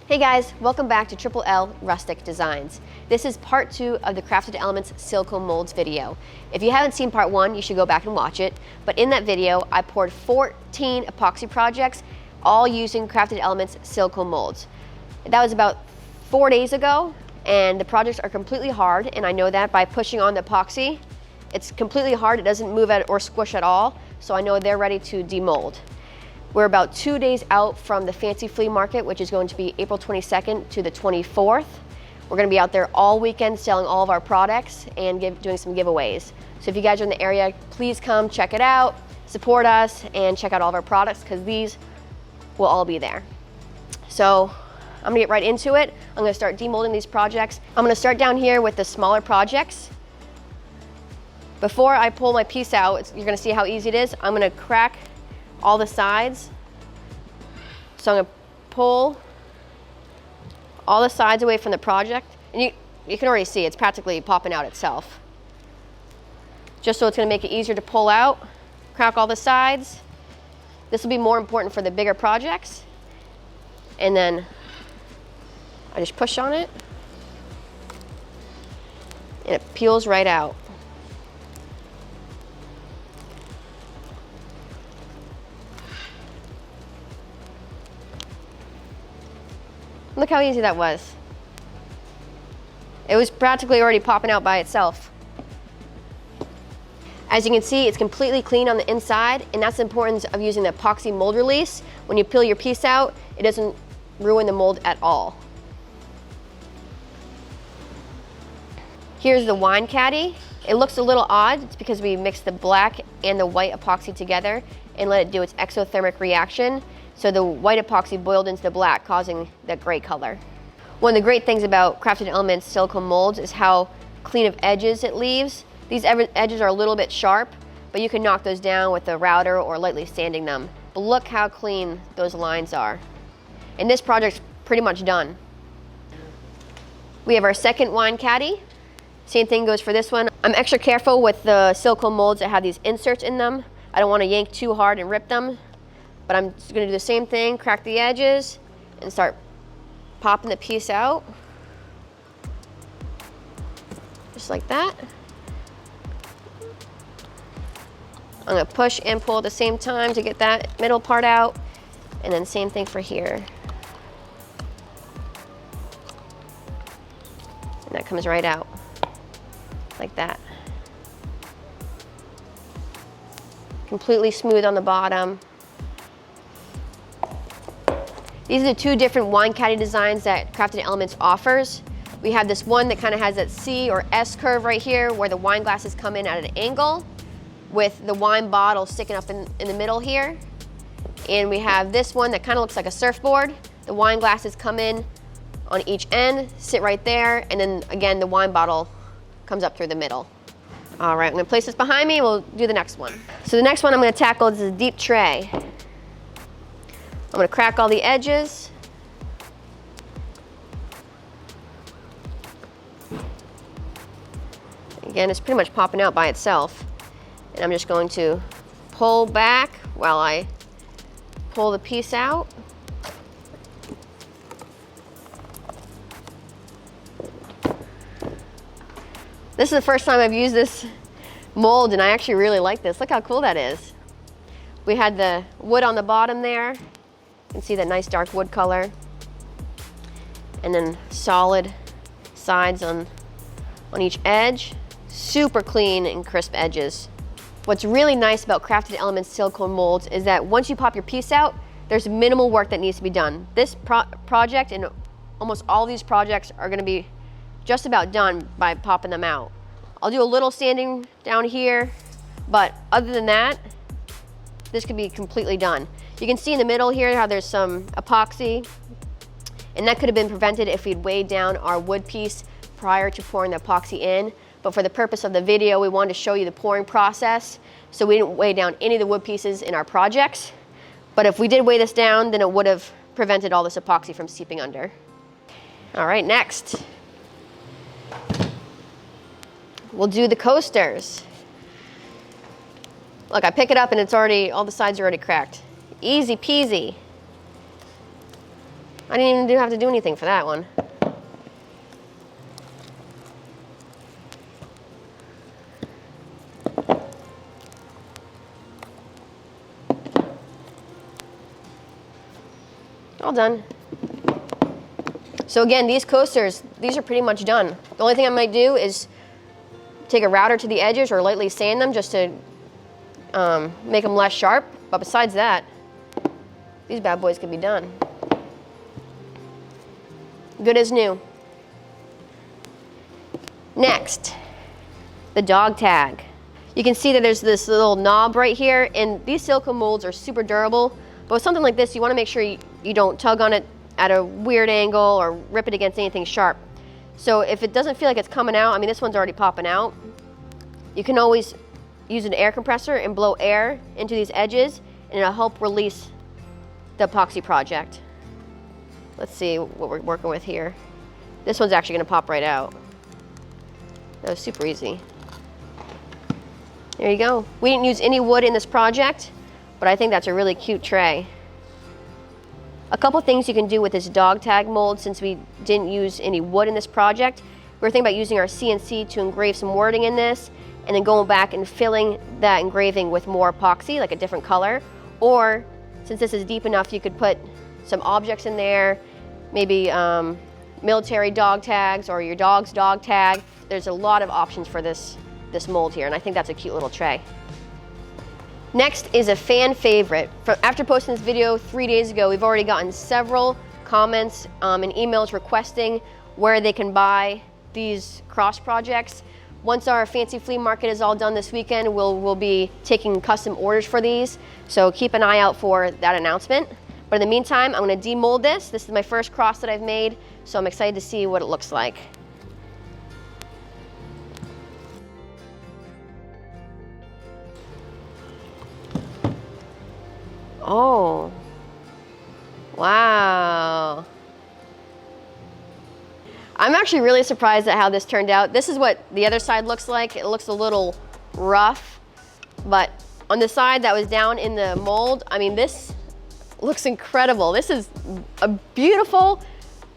Hey guys, welcome back to Triple L Rustic Designs. This is part 2 of the Crafted Elements Silicone Molds video. If you haven't seen part 1, you should go back and watch it. But in that video, I poured 14 epoxy projects, all using Crafted Elements Silicone Molds. That was about 4 days ago, and the projects are completely hard, and I know that by pushing on the epoxy. It's completely hard, it doesn't move or squish at all, so I know they're ready to demold. We're about 2 days out from the Fancy Flea Market, which is going to be April 22nd to the 24th. We're going to be out there all weekend selling all of our products and doing some giveaways. So if you guys are in the area, please come check it out, support us, and check out all of our products because these will all be there. So I'm going to get right into it. I'm going to start demolding these projects. I'm going to start down here with the smaller projects. Before I pull my piece out, you're going to see how easy it is. I'm going to crack all the sides. So I'm going to pull all the sides away from the project. And you can already see it's practically popping out itself. Just so it's going to make it easier to pull out. Crack all the sides. This will be more important for the bigger projects. And then I just push on it. And it peels right out. Look how easy that was. It was practically already popping out by itself. As you can see, it's completely clean on the inside, and that's the importance of using the epoxy mold release. When you peel your piece out, it doesn't ruin the mold at all. Here's the wine caddy. It looks a little odd. It's because we mixed the black and the white epoxy together and let it do its exothermic reaction. So the white epoxy boiled into the black, causing that gray color. One of the great things about Crafted Elements silicone molds is how clean of edges it leaves. These edges are a little bit sharp, but you can knock those down with a router or lightly sanding them. But look how clean those lines are. And this project's pretty much done. We have our second wine caddy. Same thing goes for this one. I'm extra careful with the silicone molds that have these inserts in them. I don't want to yank too hard and rip them. But I'm just going to do the same thing, crack the edges, and start popping the piece out. Just like that. I'm going to push and pull at the same time to get that middle part out. And then same thing for here. And that comes right out, like that. Completely smooth on the bottom. These are the two different wine caddy designs that Crafted Elements offers. We have this one that kind of has that C or S curve right here where the wine glasses come in at an angle with the wine bottle sticking up in the middle here. And we have this one that kind of looks like a surfboard. The wine glasses come in on each end, sit right there, and then again the wine bottle comes up through the middle. All right, I'm gonna place this behind me, we'll do the next one. So the next one I'm gonna tackle is a deep tray. I'm going to crack all the edges. Again, it's pretty much popping out by itself. And I'm just going to pull back while I pull the piece out. This is the first time I've used this mold, and I actually really like this. Look how cool that is. We had the wood on the bottom there. You can see that nice dark wood color. And then solid sides on each edge. Super clean and crisp edges. What's really nice about Crafted Elements silicone molds is that once you pop your piece out, there's minimal work that needs to be done. This project and almost all these projects are going to be just about done by popping them out. I'll do a little sanding down here, but other than that, this could be completely done. You can see in the middle here how there's some epoxy, and that could have been prevented if we'd weighed down our wood piece prior to pouring the epoxy in. But for the purpose of the video, we wanted to show you the pouring process, so we didn't weigh down any of the wood pieces in our projects. But if we did weigh this down, then it would have prevented all this epoxy from seeping under. All right, next. We'll do the coasters. Look, I pick it up and it's already, all the sides are already cracked. Easy peasy. I didn't even have to do anything for that one. All done. So again, these coasters, these are pretty much done. The only thing I might do is take a router to the edges or lightly sand them just to make them less sharp. But besides that, these bad boys can be done. Good as new. Next, the dog tag. You can see that there's this little knob right here, and these silicone molds are super durable. But with something like this, you want to make sure you don't tug on it at a weird angle or rip it against anything sharp. So if it doesn't feel like it's coming out, I mean, this one's already popping out, you can always use an air compressor and blow air into these edges, and it'll help release the epoxy project. Let's see what we're working with here. This one's actually going to pop right out. That was super easy. There you go. We didn't use any wood in this project, but I think that's a really cute tray. A couple things you can do with this dog tag mold, since we didn't use any wood in this project. We were thinking about using our CNC to engrave some wording in this, and then going back and filling that engraving with more epoxy, like a different color. Or, since this is deep enough, you could put some objects in there, maybe military dog tags or your dog's dog tag. There's a lot of options for this mold here, and I think that's a cute little tray. Next is a fan favorite. After posting this video 3 days ago, we've already gotten several comments and emails requesting where they can buy these cross projects. Once our fancy flea market is all done this weekend, we'll be taking custom orders for these, so keep an eye out for that announcement. But in the meantime, I'm going to demold this. This is my first cross that I've made, so I'm excited to see what it looks like. Oh, wow. I'm actually really surprised at how this turned out. This is what the other side looks like. It looks a little rough, but on the side that was down in the mold, I mean, this looks incredible. This is a beautiful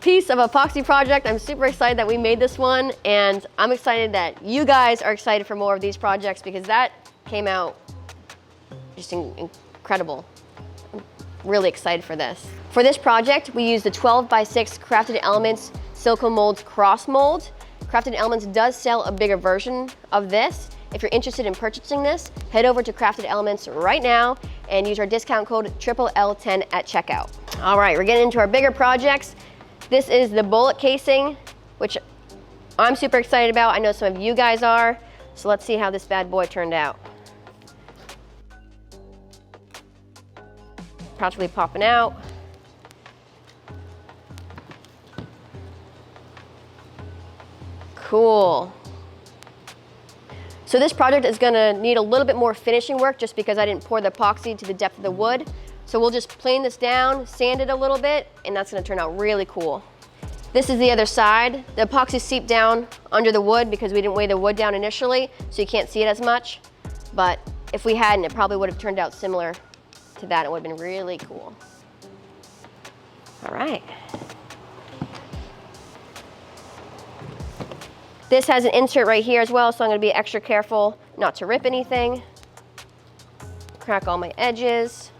piece of epoxy project. I'm super excited that we made this one, and I'm excited that you guys are excited for more of these projects, because that came out just incredible. Really excited for this. For this project, we used the 12x6 Crafted Elements Silicone Molds Cross Mold. Crafted Elements does sell a bigger version of this. If you're interested in purchasing this, head over to Crafted Elements right now and use our discount code LLL10 at checkout. All right, we're getting into our bigger projects. This is the bullet casing, which I'm super excited about. I know some of you guys are. So let's see how this bad boy turned out. Practically popping out. Cool. So this project is gonna need a little bit more finishing work just because I didn't pour the epoxy to the depth of the wood. So we'll just plane this down, sand it a little bit, and that's gonna turn out really cool. This is the other side. The epoxy seeped down under the wood because we didn't weigh the wood down initially, so you can't see it as much. But if we hadn't, it probably would have turned out similar to that. It would have been really cool. All right. This has an insert right here as well, so I'm going to be extra careful not to rip anything. Crack all my edges.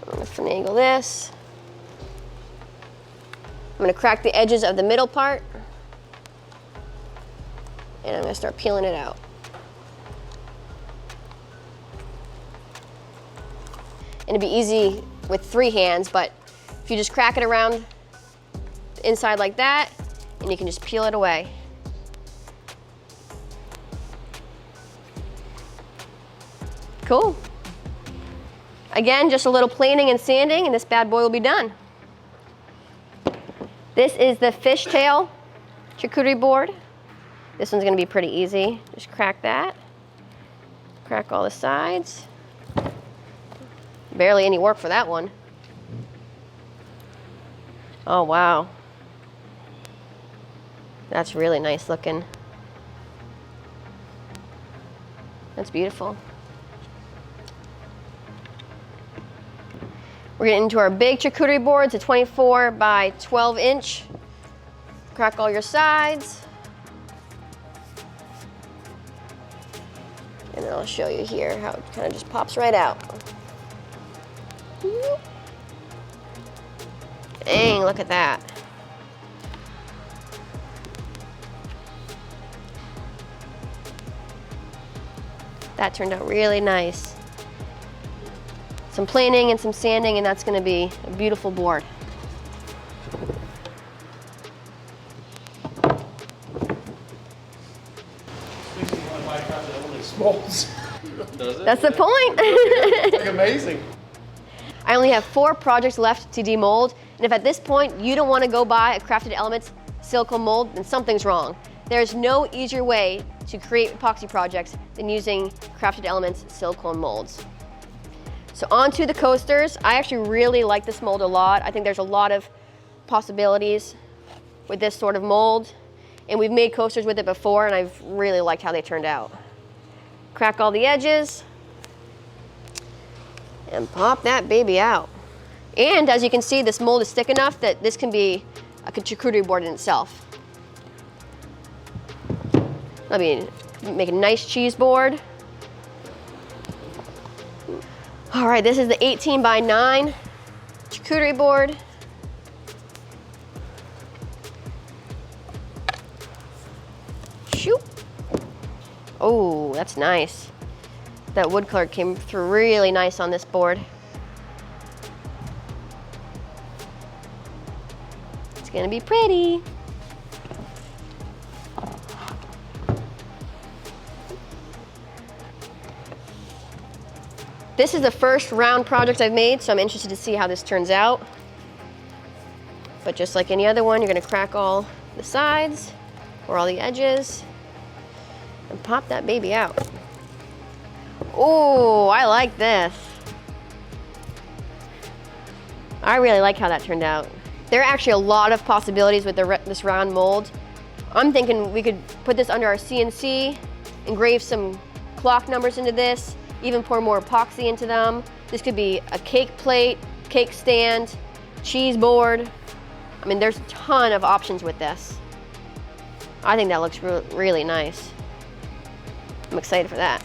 I'm going to finagle this. I'm going to crack the edges of the middle part, and I'm going to start peeling it out. And it'd be easy with 3 hands, but if you just crack it around the inside like that, and you can just peel it away. Cool. Again, just a little planing and sanding, and this bad boy will be done. This is the fishtail charcuterie board. This one's gonna be pretty easy. Just crack that. Crack all the sides. Barely any work for that one. Oh, wow. That's really nice looking. That's beautiful. We're getting into our big charcuterie board. It's a 24 by 12 inch. Crack all your sides. And then I'll show you here how it kind of just pops right out. Dang, look at that. That turned out really nice. Some planing and some sanding, and that's going to be a beautiful board. Molds. That's the point. It's like amazing. I only have 4 projects left to demold, and if at this point you don't want to go buy a Crafted Elements silicone mold, then something's wrong. There's no easier way to create epoxy projects than using Crafted Elements silicone molds. So on to the coasters. I actually really like this mold a lot. I think there's a lot of possibilities with this sort of mold, and we've made coasters with it before, and I've really liked how they turned out. Crack all the edges and pop that baby out. And as you can see, this mold is thick enough that this can be a charcuterie board in itself. Let me make a nice cheese board. All right, this is the 18 by 9 charcuterie board. Shoot. Oh, that's nice. That wood color came through really nice on this board. It's gonna be pretty. This is the first round project I've made, so I'm interested to see how this turns out. But just like any other one, you're gonna crack all the sides or all the edges and pop that baby out. Oh, I like this. I really like how that turned out. There are actually a lot of possibilities with this round mold. I'm thinking we could put this under our CNC, engrave some clock numbers into this, even pour more epoxy into them. This could be a cake plate, cake stand, cheese board. I mean, there's a ton of options with this. I think that looks really nice. I'm excited for that.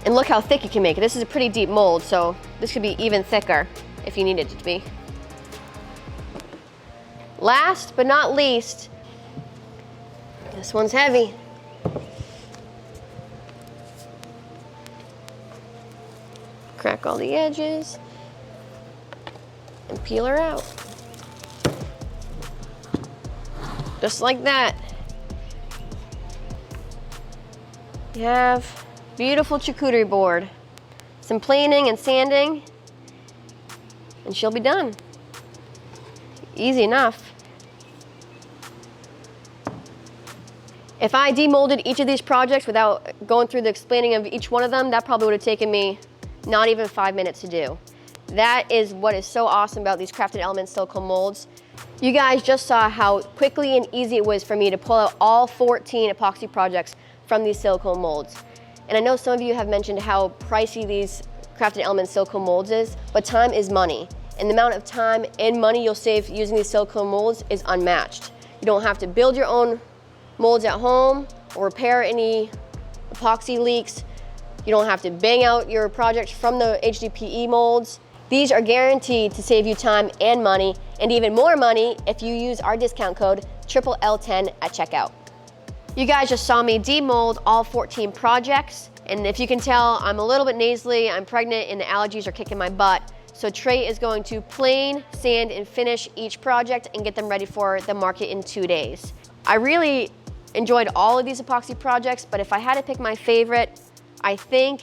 And look how thick you can make it. This is a pretty deep mold, so this could be even thicker if you need it to be. Last but not least, this one's heavy. Crack all the edges and peel her out. Just like that. You have beautiful charcuterie board. Some planing and sanding, and she'll be done. Easy enough. If I demolded each of these projects without going through the explaining of each one of them, that probably would have taken me not even 5 minutes to do. That is what is so awesome about these Crafted Elements silicone molds. You guys just saw how quickly and easy it was for me to pull out all 14 epoxy projects from these silicone molds. And I know some of you have mentioned how pricey these Crafted Elements silicone molds is, but time is money. And the amount of time and money you'll save using these silicone molds is unmatched. You don't have to build your own molds at home or repair any epoxy leaks. You don't have to bang out your project from the HDPE molds. These are guaranteed to save you time and money, and even more money if you use our discount code LL10 at checkout. You guys just saw me demold all 14 projects, and if you can tell, I'm a little bit nasally, I'm pregnant, and the allergies are kicking my butt. So Trey is going to plane, sand, and finish each project and get them ready for the market in 2 days. I really enjoyed all of these epoxy projects, but if I had to pick my favorite, I think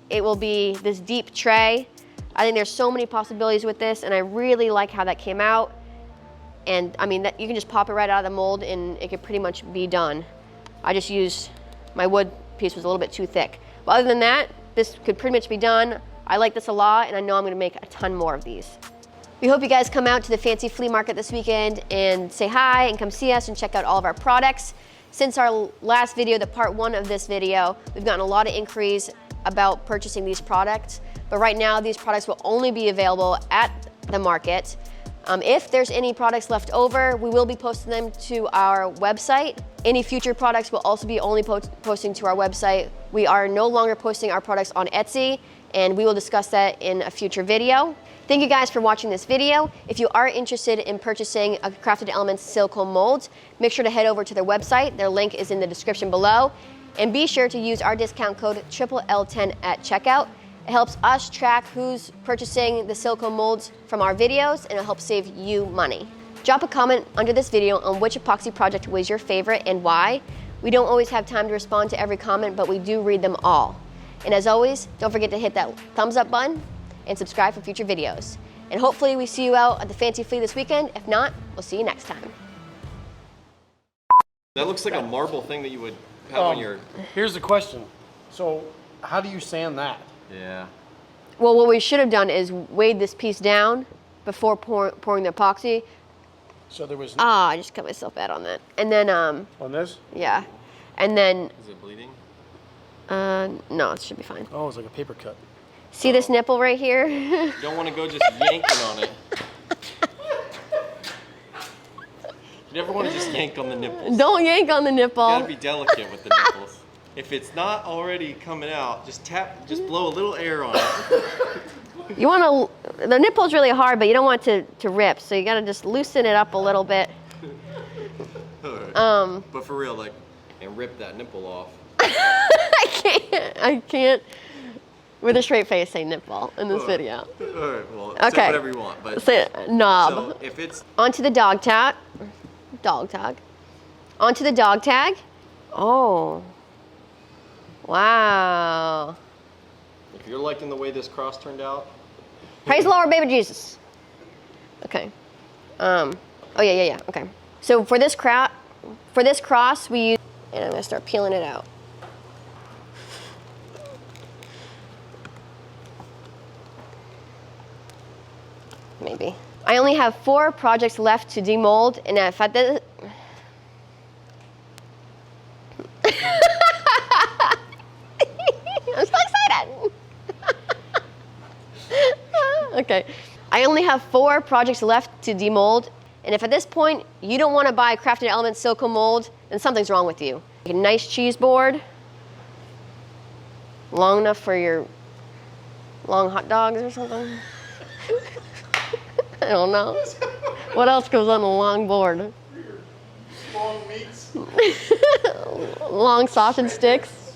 it will be this deep tray. I think there's so many possibilities with this, and I really like how that came out. And I mean, you can just pop it right out of the mold and it could pretty much be done. I just used, my wood piece was a little bit too thick. But other than that, this could pretty much be done. I like this a lot, and I know I'm gonna make a ton more of these. We hope you guys come out to the fancy flea market this weekend and say hi and come see us and check out all of our products. Since our last video, the part 1 of this video, we've gotten a lot of inquiries about purchasing these products, but right now these products will only be available at the market. If there's any products left over, we will be posting them to our website. Any future products will also be only posting to our website. We are no longer posting our products on Etsy, and we will discuss that in a future video. Thank you guys for watching this video. If you are interested in purchasing a Crafted Elements silicone mold, make sure to head over to their website. Their link is in the description below. And be sure to use our discount code LL10 at checkout. It helps us track who's purchasing the silicone molds from our videos, and it'll help save you money. Drop a comment under this video on which epoxy project was your favorite and why. We don't always have time to respond to every comment, but we do read them all. And as always, don't forget to hit that thumbs up button and subscribe for future videos. And hopefully we see you out at the Fancy Flea this weekend. If not, we'll see you next time. That looks like a marble thing that you would have on your... Here's the question. So how do you sand that? Yeah. Well, what we should have done is weighed this piece down before pouring the epoxy. So there was... I just cut myself bad on that. And then, On this? yeah. And then... Is it bleeding? No, it should be fine. Oh, it's like a paper cut. See this nipple right here? You don't want to go just yanking on it. You never want to just yank on the nipples. Don't yank on the nipple. You gotta be delicate with the nipples. If it's not already coming out, just just blow a little air on it. You want to, the nipple's really hard, but you don't want it to rip, so you gotta just loosen it up a little bit. Right. But for real, like, and rip that nipple off. I can't with a straight face say nipple in this video. Alright, well, Okay. say whatever you want. But Say knob. so if it's... Onto the dog tag. Onto the dog tag. Oh. Wow. If you're liking the way this cross turned out... Praise the Lord, baby Jesus. Okay. Oh yeah. Okay. So for this cross, we use, and I'm gonna start peeling it out. Maybe. I only have 4 projects left to demold, and if I did, I'm so excited. Okay. I only have 4 projects left to demold, and if at this point you don't want to buy Crafted Elements silicone mold, then something's wrong with you. A nice cheese board, long enough for your long hot dogs or something. I don't know. What else goes on a long board? Long meats. Long sausage sticks.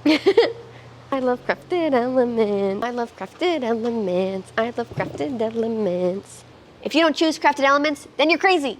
I love Crafted Elements. I love Crafted Elements. I love Crafted Elements. If you don't choose Crafted Elements, then you're crazy.